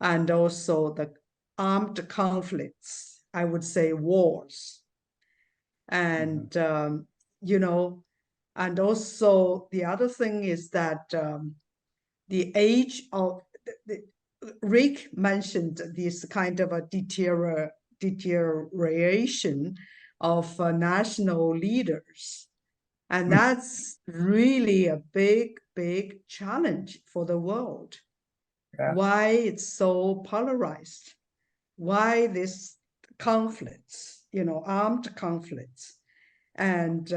and also the armed conflicts, I would say wars. And, you know, and also the other thing is that the age of, Rick mentioned this kind of a deterioration of national leaders. And that's really a big, big challenge for the world. Yeah. Why it's so polarized? Why this conflicts, you know, armed conflicts? And,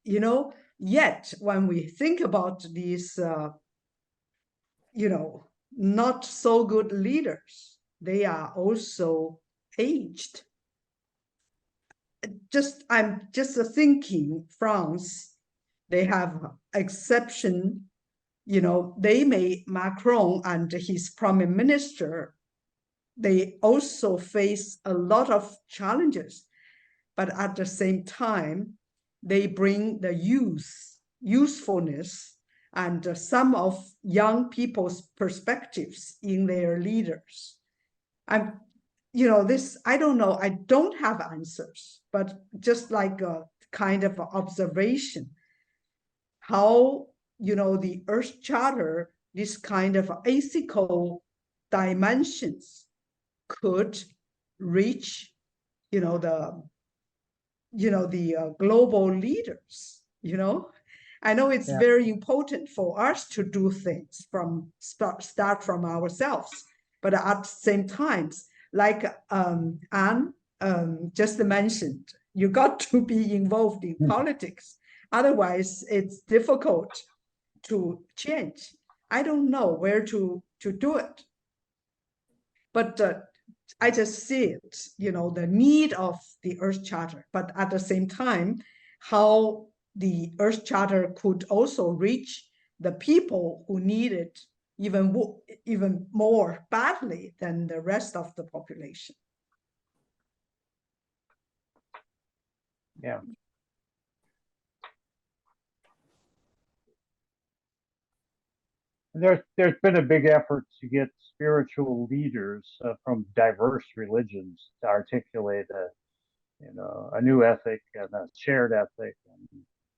you know, yet when we think about these, you know, not so good leaders, they are also aged. I'm just thinking France, they have exception, you know, Macron and his prime minister, they also face a lot of challenges, but at the same time, they bring the usefulness and some of young people's perspectives in their leaders. You know, I don't know, I don't have answers, but just like a kind of observation, how, you know, the Earth Charter, this kind of ethical dimensions could reach, you know, the global leaders, you know. I know it's very important for us to do things start from ourselves, but at the same time, like Anne just mentioned, you got to be involved in politics. Otherwise, it's difficult to change. I don't know where to do it. But I just see it, you know, the need of the Earth Charter, but at the same time, how the Earth Charter could also reach the people who need it even more badly than the rest of the population. Yeah. There's been a big effort to get spiritual leaders from diverse religions to articulate a new ethic and a shared ethic. And,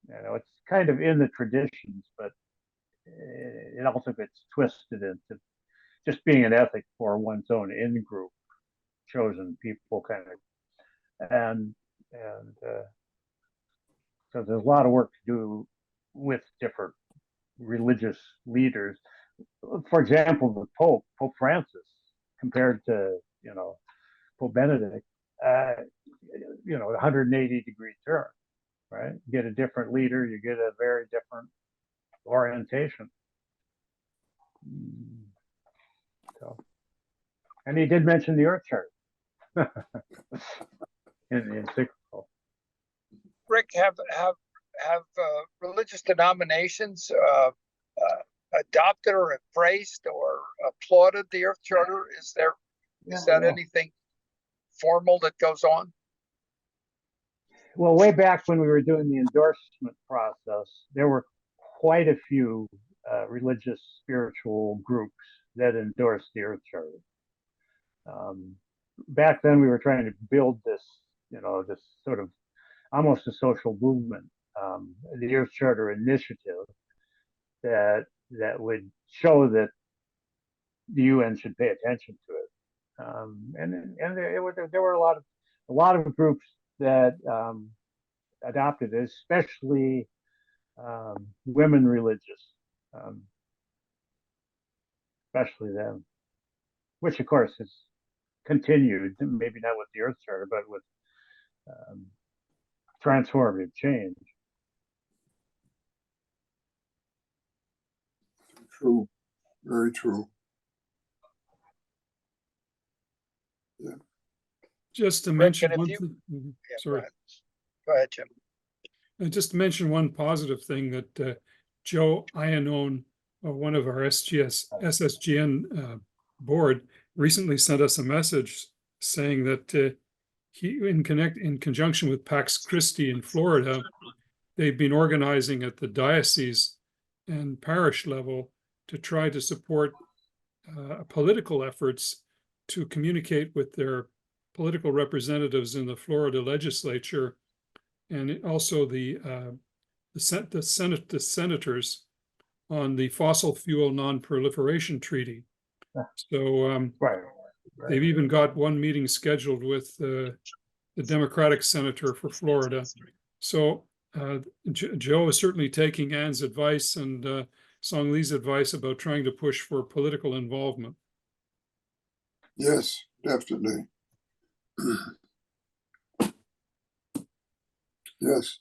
you know, it's kind of in the traditions, but it also gets twisted into just being an ethic for one's own in-group, chosen people kind of, and so there's a lot of work to do with different religious leaders. For example, the Pope Francis, compared to, you know, Pope Benedict, you know, 180-degree turn, right? You get a different leader, you get a very different orientation. So, and he did mention the Earth Charter in the encyclical. Rick, have religious denominations adopted or embraced or applauded the Earth Charter? Is that anything formal that goes on? Well, way back when we were doing the endorsement process, there were quite a few religious spiritual groups that endorsed the Earth Charter. Back then, we were trying to build this, you know, this sort of almost a social movement, the Earth Charter Initiative, that would show that the UN should pay attention to it. And there were a lot of groups that adopted it, especially women religious, especially them, which of course has continued, maybe not with the Earth Charter, but with transformative change. True, very true. Yeah. Just to Rick, mention and if one you- thing, Yeah, sorry. Go ahead, Jim. Just to mention one positive thing that Joe Iannone, one of our SSGN board, recently sent us a message saying that he, in conjunction with Pax Christi in Florida, they've been organizing at the diocese and parish level to try to support political efforts to communicate with their political representatives in the Florida legislature, and also the senators on the fossil fuel non-proliferation treaty. So they've even got one meeting scheduled with the Democratic senator for Florida. So Joe is certainly taking Anne's advice and Song Lee's advice about trying to push for political involvement. Yes, definitely. Yes.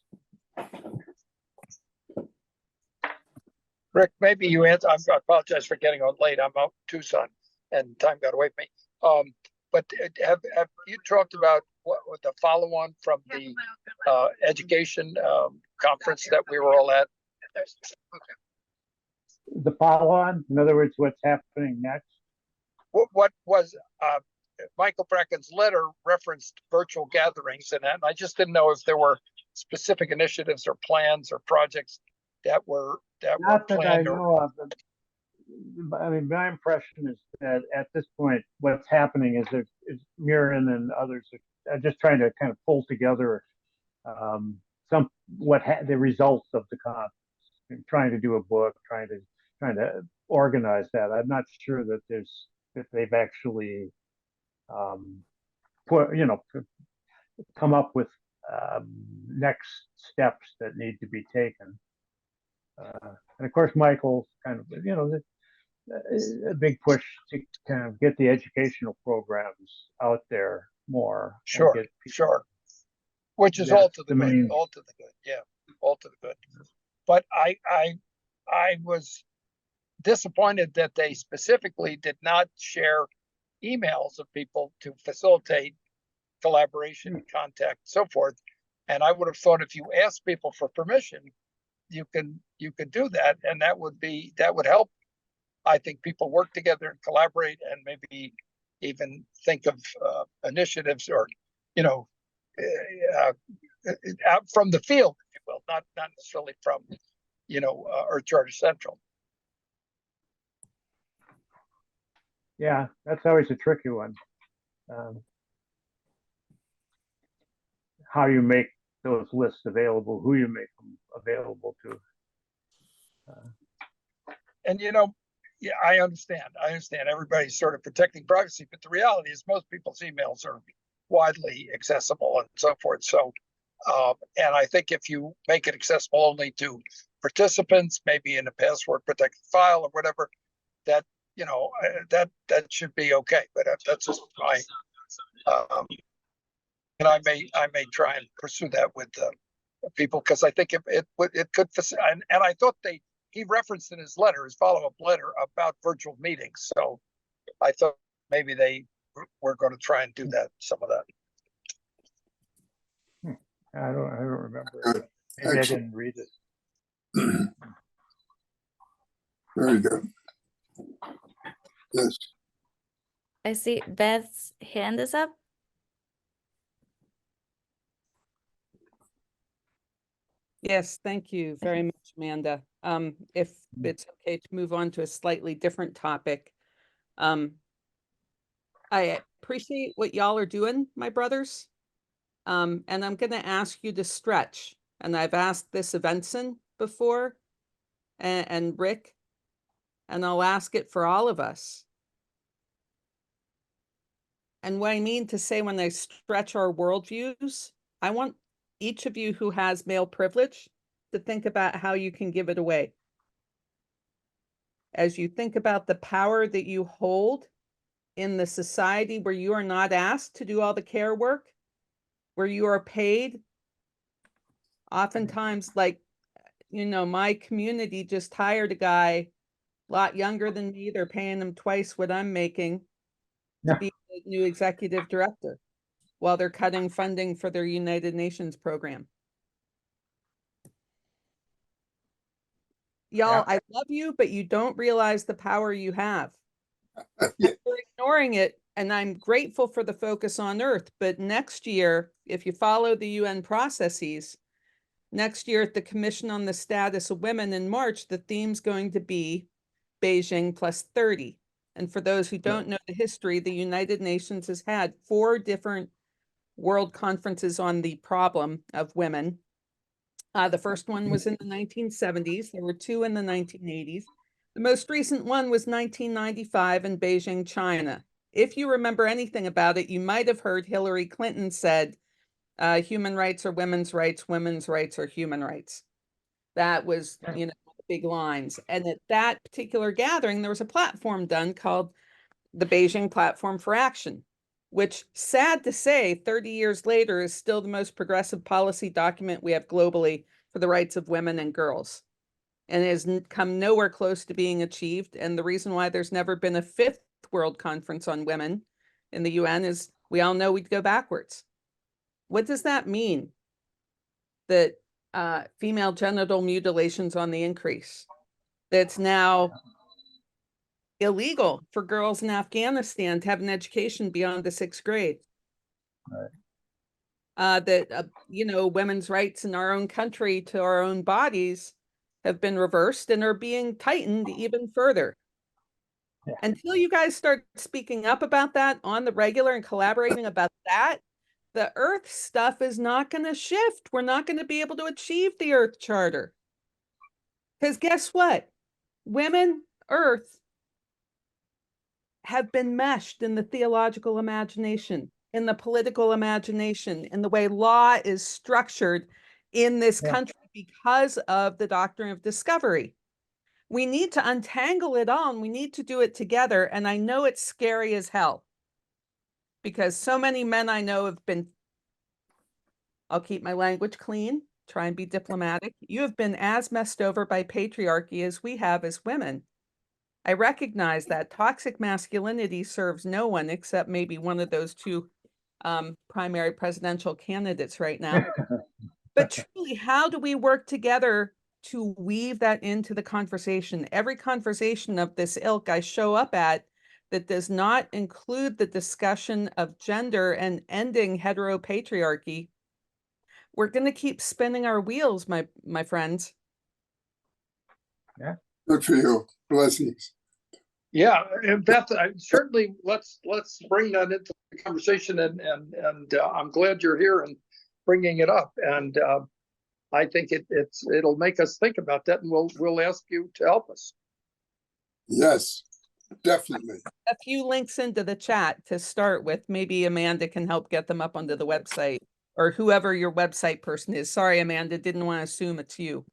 Rick, maybe you answer. I apologize for getting on late. I'm out in Tucson and time got away from me. But have you talked about what the follow-on from the education conference that we were all at? The follow-on, in other words, what's happening next? What was Michael Brecken's letter referenced virtual gatherings, and I just didn't know if there were specific initiatives or plans or projects that were Not that I planned. know of. I mean, my impression is that at this point, what's happening is Mirren and others are just trying to kind of pull together the results of the conference, and trying to do a book, trying to organize that. I'm not sure that they've actually come up with next steps that need to be taken. And of course, Michael's kind of, a big push to kind of get the educational programs out there more. Sure. Which is all to the good, all to the good. Yeah, all to the good. But I was disappointed that they specifically did not share emails of people to facilitate collaboration, contact, so forth. And I would have thought if you ask people for permission, you could do that, and that would help. I think people work together and collaborate, and maybe even think of initiatives or out from the field, if you will, not necessarily from Earth Charter Central. Yeah, that's always a tricky one. How you make those lists available, who you make them available to. And yeah, I understand. Everybody's sort of protecting privacy, but the reality is most people's emails are widely accessible and so forth. So, and I think if you make it accessible only to participants, maybe in a password protected file or whatever, that that should be okay. But that's just my. And I may try and pursue that with people, because I think it could. And I thought he referenced in his letter, his follow-up letter, about virtual meetings. So I thought maybe they were going to try and do that. Some of that. I don't remember. Good. Maybe I didn't read it. Very good. Yes. I see Beth's hand is up. Yes, thank you very much, Amanda. If it's okay to move on to a slightly different topic. I appreciate what y'all are doing, my brothers. And I'm going to ask you to stretch. And I've asked this of Ensign before and Rick, and I'll ask it for all of us. And what I mean to say when I stretch our worldviews, I want each of you who has male privilege to think about how you can give it away. As you think about the power that you hold in the society where you are not asked to do all the care work, where you are paid, oftentimes, like, you know, my community just hired a guy a lot younger than me. They're paying him twice what I'm making to be the new executive director while they're cutting funding for their United Nations program. Y'all, I love you, but you don't realize the power you have. You're ignoring it, and I'm grateful for the focus on Earth. But next year, if you follow the UN processes, next year at the Commission on the Status of Women in March, the theme's going to be Beijing plus 30. And for those who don't know the history, the United Nations has had 4 different world conferences on the problem of women. The first one was in the 1970s. There were 2 in the 1980s. The most recent one was 1995 in Beijing, China. If you remember anything about it, you might have heard Hillary Clinton said, human rights are women's rights are human rights. That was, you know, big lines. And at that particular gathering, there was a platform done called the Beijing Platform for Action, which, sad to say, 30 years later is still the most progressive policy document we have globally for the rights of women and girls. And it has come nowhere close to being achieved. And the reason why there's never been a 5th World Conference on Women in the UN is we all know we'd go backwards. What does that mean? That female genital mutilation's on the increase. That's now illegal for girls in Afghanistan to have an education beyond the 6th grade. That, you know, women's rights in our own country to our own bodies have been reversed and are being tightened even further. Until you guys start speaking up about that on the regular and collaborating about that, the Earth stuff is not going to shift. We're not going to be able to achieve the Earth Charter. Because guess what? Women, Earth, have been meshed in the theological imagination, in the political imagination, in the way law is structured in this country because of the doctrine of discovery. We need to untangle it all, and we need to do it together. And I know it's scary as hell because so many men I know have been, I'll keep my language clean, try and be diplomatic. You have been as messed over by patriarchy as we have as women. I recognize that toxic masculinity serves no one except maybe one of those 2 primary presidential candidates right now. But truly, how do we work together to weave that into the conversation? Every conversation of this ilk I show up at that does not include the discussion of gender and ending heteropatriarchy, we're going to keep spinning our wheels, my friends. Good for you. Blessings. Yeah, and Beth, certainly let's bring that into the conversation, and I'm glad you're here and bringing it up, and I think it'll make us think about that, and we'll ask you to help us. Yes, definitely. A few links into the chat to start with. Maybe Amanda can help get them up onto the website, or whoever your website person is. Sorry, Amanda, didn't want to assume it's you,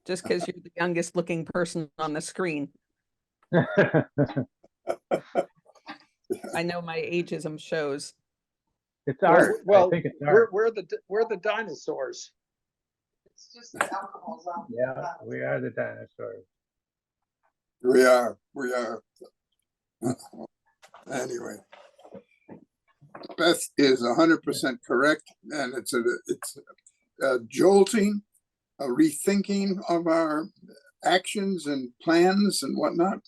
just because you're the youngest looking person on the screen. I know my ageism shows. It's art. Well, I think it's art. we're the dinosaurs. It's just the alcohol's out. Yeah, we are the dinosaurs. We are. Anyway, Beth is 100% correct, and it's a jolting, a rethinking of our actions and plans and whatnot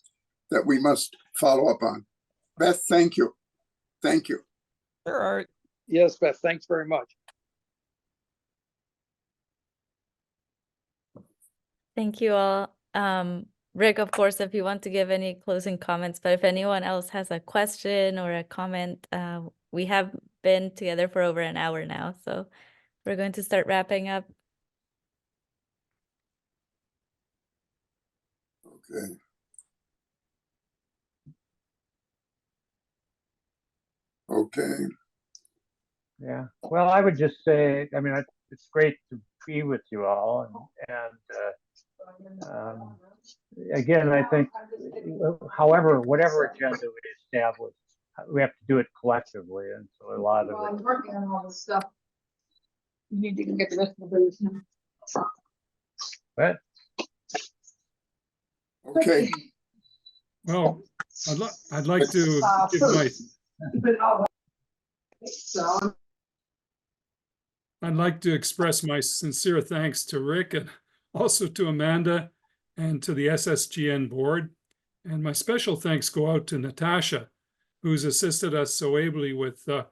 that we must follow up on. Beth, thank you. Thank you. Sure, Art. Yes, Beth, thanks very much. Thank you all. Rick, of course, if you want to give any closing comments, but if anyone else has a question or a comment, we have been together for over an hour now, so we're going to start wrapping up. Okay. Okay. Yeah. Well, I would just say, I mean, it's great to be with you all, and again, I think, however, whatever agenda we establish, we have to do it collectively, and so a lot of I'm it. working on all this stuff. You need to go get the rest of the booze now. But Okay. Well, I'd like to give my So. I'd like to express my sincere thanks to Rick and also to Amanda and to the SSGN board. And my special thanks go out to Natasha, who's assisted us so ably with the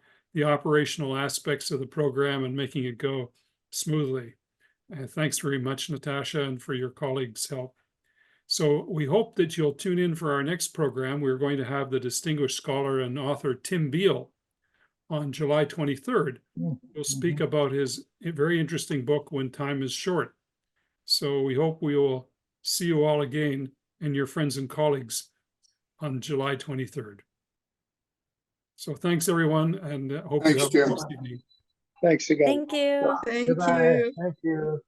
operational aspects of the program and making it go smoothly. Thanks very much, Natasha, and for your colleagues' help. So we hope that you'll tune in for our next program. We're going to have the distinguished scholar and author Tim Beale on July 23rd. He'll speak about his very interesting book, When Time is Short. So we hope we will see you all again and your friends and colleagues on July 23rd. So thanks, everyone, and hope you Thanks, have Jim. a nice evening. Thanks again. Thank you. Thank goodbye. you. Thank you.